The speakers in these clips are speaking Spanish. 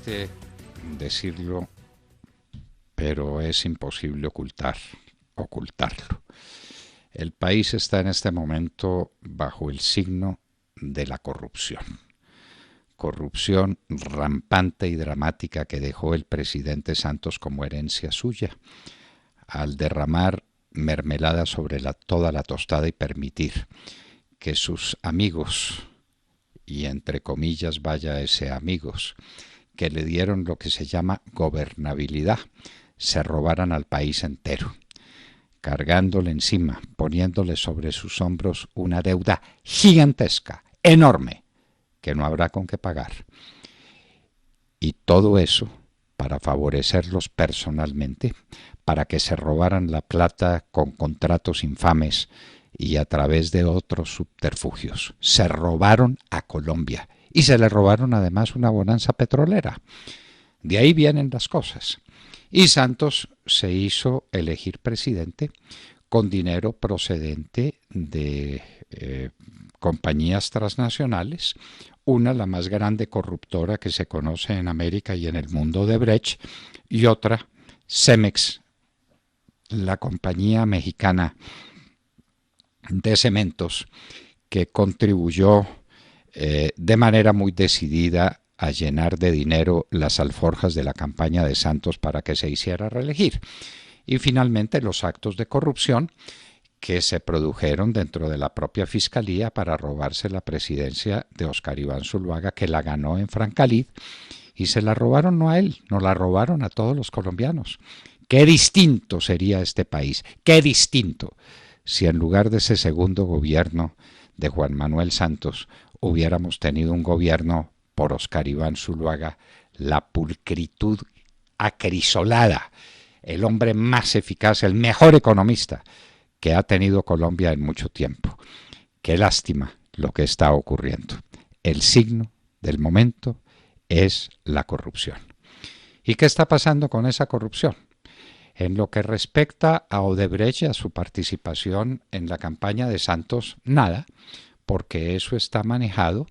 triste decirlo, pero es imposible ocultarlo. El país está en este momento bajo el signo de la corrupción. Corrupción rampante y dramática que dejó el presidente Santos como herencia suya, al derramar mermelada sobre toda la tostada y permitir que sus amigos, y entre comillas vaya ese amigos, que le dieron lo que se llama gobernabilidad, se robaran al país entero, cargándole encima, poniéndole sobre sus hombros una deuda gigantesca, enorme, que no habrá con qué pagar. Y todo eso para favorecerlos personalmente, para que se robaran la plata con contratos infames y a través de otros subterfugios. Se robaron a Colombia y se le robaron además una bonanza petrolera. De ahí vienen las cosas. Y Santos se hizo elegir presidente con dinero procedente de compañías transnacionales, una, la más grande corruptora que se conoce en América y en el mundo, Odebrecht, y otra, Cemex, la compañía mexicana de cementos, que contribuyó de manera muy decidida a llenar de dinero las alforjas de la campaña de Santos para que se hiciera reelegir. Y finalmente los actos de corrupción que se produjeron dentro de la propia fiscalía para robarse la presidencia de Óscar Iván Zuluaga, que la ganó en Francalid, y se la robaron no a él, nos la robaron a todos los colombianos. Qué distinto sería este país, qué distinto, si en lugar de ese segundo gobierno de Juan Manuel Santos hubiéramos tenido un gobierno por Óscar Iván Zuluaga, la pulcritud acrisolada, el hombre más eficaz, el mejor economista que ha tenido Colombia en mucho tiempo. Qué lástima lo que está ocurriendo. El signo del momento es la corrupción. ¿Y qué está pasando con esa corrupción? En lo que respecta a Odebrecht y a su participación en la campaña de Santos, nada, porque eso está manejado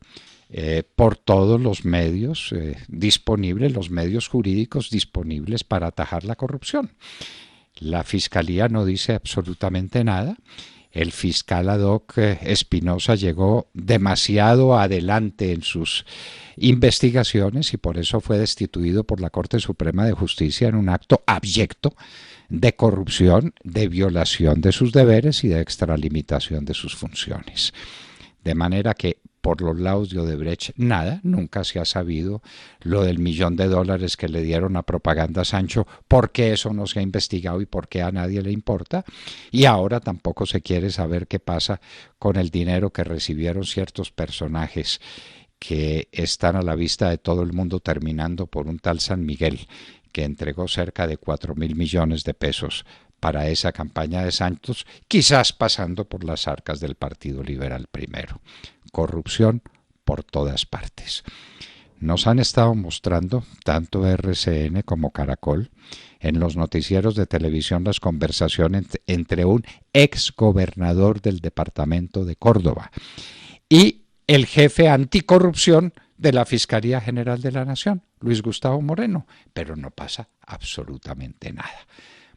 por todos los medios disponibles, los medios jurídicos disponibles para atajar la corrupción. La Fiscalía no dice absolutamente nada. El fiscal ad hoc Espinosa llegó demasiado adelante en sus investigaciones y por eso fue destituido por la Corte Suprema de Justicia en un acto abyecto de corrupción, de violación de sus deberes y de extralimitación de sus funciones. De manera que por los lados de Odebrecht nada, nunca se ha sabido lo del $1.000.000 que le dieron a Propaganda Sancho, por qué eso no se ha investigado y por qué a nadie le importa, y ahora tampoco se quiere saber qué pasa con el dinero que recibieron ciertos personajes que están a la vista de todo el mundo, terminando por un tal San Miguel, que entregó cerca de 4.000 millones de pesos para esa campaña de Santos, quizás pasando por las arcas del Partido Liberal primero. Corrupción por todas partes. Nos han estado mostrando, tanto RCN como Caracol, en los noticieros de televisión las conversaciones entre un ex gobernador del departamento de Córdoba y el jefe anticorrupción de la Fiscalía General de la Nación, Luis Gustavo Moreno, pero no pasa absolutamente nada.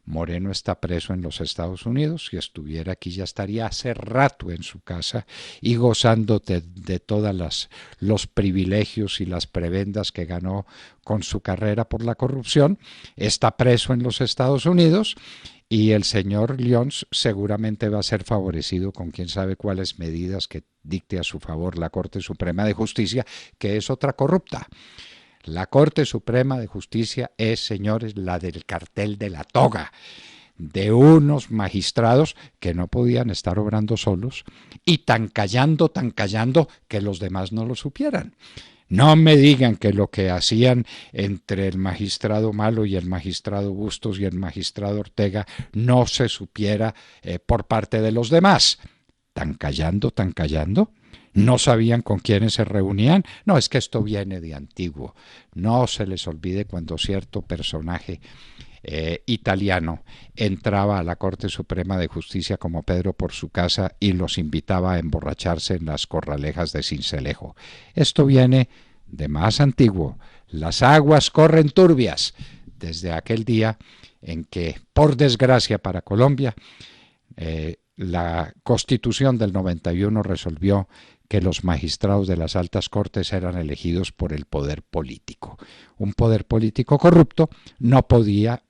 Moreno está preso en los Estados Unidos. Si estuviera aquí ya estaría hace rato en su casa y gozando de todos los privilegios y las prebendas que ganó con su carrera por la corrupción. Está preso en los Estados Unidos y el señor Lyons seguramente va a ser favorecido con quién sabe cuáles medidas que dicte a su favor la Corte Suprema de Justicia, que es otra corrupta. La Corte Suprema de Justicia es, señores, la del cartel de la toga, de unos magistrados que no podían estar obrando solos y tan callando que los demás no lo supieran. No me digan que lo que hacían entre el magistrado Malo y el magistrado Bustos y el magistrado Ortega no se supiera por parte de los demás. Tan callando. No sabían con quiénes se reunían. No, es que esto viene de antiguo. No se les olvide cuando cierto personaje italiano entraba a la Corte Suprema de Justicia como Pedro por su casa y los invitaba a emborracharse en las corralejas de Sincelejo. Esto viene de más antiguo. Las aguas corren turbias desde aquel día en que, por desgracia para Colombia, la Constitución del 91 resolvió que los magistrados de las altas cortes eran elegidos por el poder político. Un poder político corrupto no podía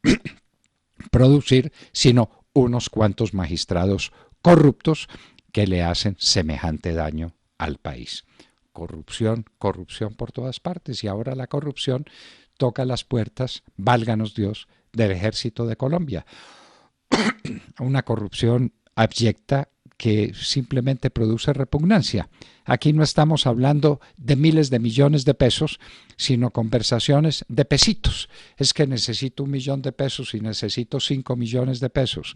producir sino unos cuantos magistrados corruptos que le hacen semejante daño al país. Corrupción, corrupción por todas partes, y ahora la corrupción toca las puertas, válganos Dios, del ejército de Colombia. Una corrupción abyecta que simplemente produce repugnancia. Aquí no estamos hablando de miles de millones de pesos, sino conversaciones de pesitos. Es que necesito 1 millón de pesos y necesito 5 millones de pesos.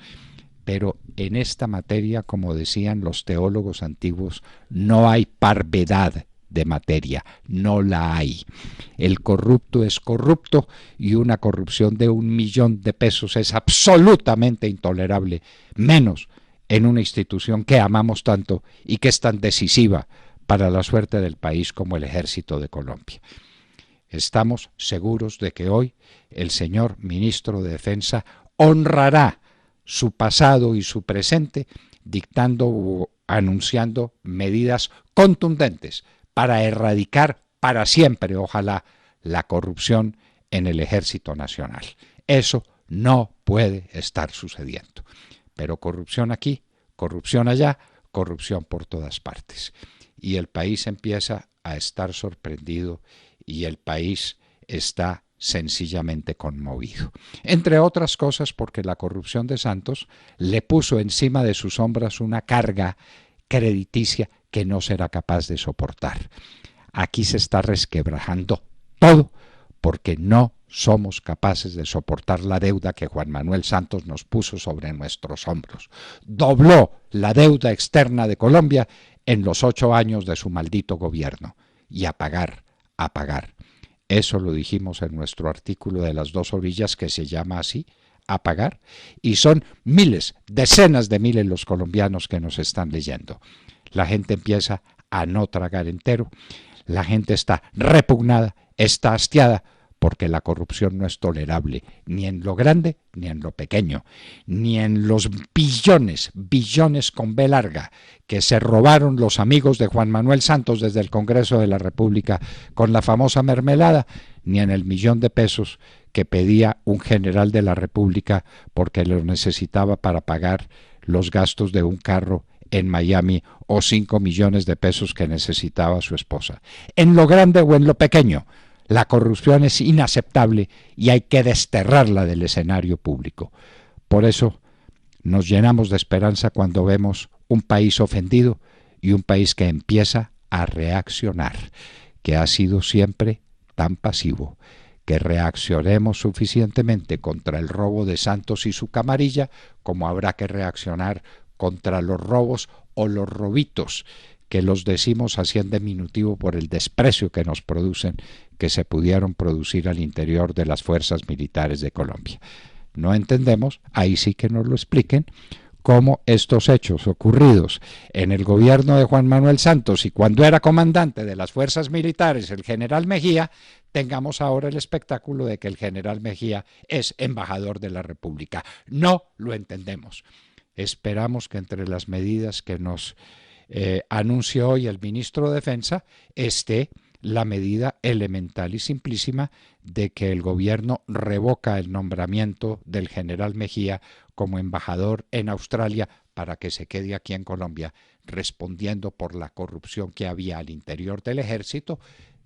Pero en esta materia, como decían los teólogos antiguos, no hay parvedad de materia, no la hay. El corrupto es corrupto y una corrupción de 1 millón de pesos es absolutamente intolerable, menos en una institución que amamos tanto y que es tan decisiva para la suerte del país como el Ejército de Colombia. Estamos seguros de que hoy el señor ministro de Defensa honrará su pasado y su presente, dictando o anunciando medidas contundentes para erradicar para siempre, ojalá, la corrupción en el Ejército Nacional. Eso no puede estar sucediendo. Pero corrupción aquí, corrupción allá, corrupción por todas partes. Y el país empieza a estar sorprendido y el país está sencillamente conmovido. Entre otras cosas porque la corrupción de Santos le puso encima de sus hombros una carga crediticia que no será capaz de soportar. Aquí se está resquebrajando todo porque no somos capaces de soportar la deuda que Juan Manuel Santos nos puso sobre nuestros hombros. Dobló la deuda externa de Colombia en los 8 años de su maldito gobierno. Y a pagar, a pagar. Eso lo dijimos en nuestro artículo de las 2 orillas, que se llama así, a pagar. Y son miles, decenas de miles los colombianos que nos están leyendo. La gente empieza a no tragar entero. La gente está repugnada, está hastiada, porque la corrupción no es tolerable, ni en lo grande ni en lo pequeño, ni en los billones con B larga, que se robaron los amigos de Juan Manuel Santos desde el Congreso de la República con la famosa mermelada, ni en el 1 millón de pesos que pedía un general de la República porque lo necesitaba para pagar los gastos de un carro en Miami, o 5 millones de pesos que necesitaba su esposa. En lo grande o en lo pequeño, la corrupción es inaceptable y hay que desterrarla del escenario público. Por eso nos llenamos de esperanza cuando vemos un país ofendido y un país que empieza a reaccionar, que ha sido siempre tan pasivo. Que reaccionemos suficientemente contra el robo de Santos y su camarilla, como habrá que reaccionar contra los robos o los robitos, que los decimos así en diminutivo por el desprecio que nos producen, que se pudieron producir al interior de las fuerzas militares de Colombia. No entendemos, ahí sí que nos lo expliquen, cómo estos hechos ocurridos en el gobierno de Juan Manuel Santos y cuando era comandante de las fuerzas militares el general Mejía, tengamos ahora el espectáculo de que el general Mejía es embajador de la República. No lo entendemos. Esperamos que entre las medidas que nos anunció hoy el ministro de Defensa esté la medida elemental y simplísima de que el gobierno revoca el nombramiento del general Mejía como embajador en Australia para que se quede aquí en Colombia, respondiendo por la corrupción que había al interior del ejército,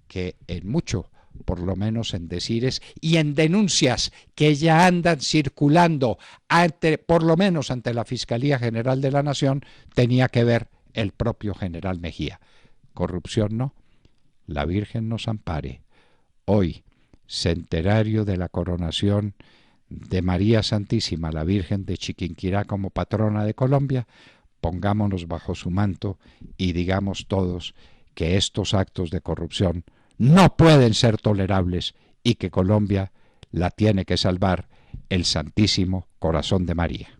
que en mucho, por lo menos en decires y en denuncias que ya andan circulando, por lo menos ante la Fiscalía General de la Nación, tenía que ver el propio general Mejía. Corrupción no. La Virgen nos ampare. Hoy, centenario de la coronación de María Santísima, la Virgen de Chiquinquirá, como patrona de Colombia, pongámonos bajo su manto y digamos todos que estos actos de corrupción no pueden ser tolerables y que Colombia la tiene que salvar el Santísimo Corazón de María.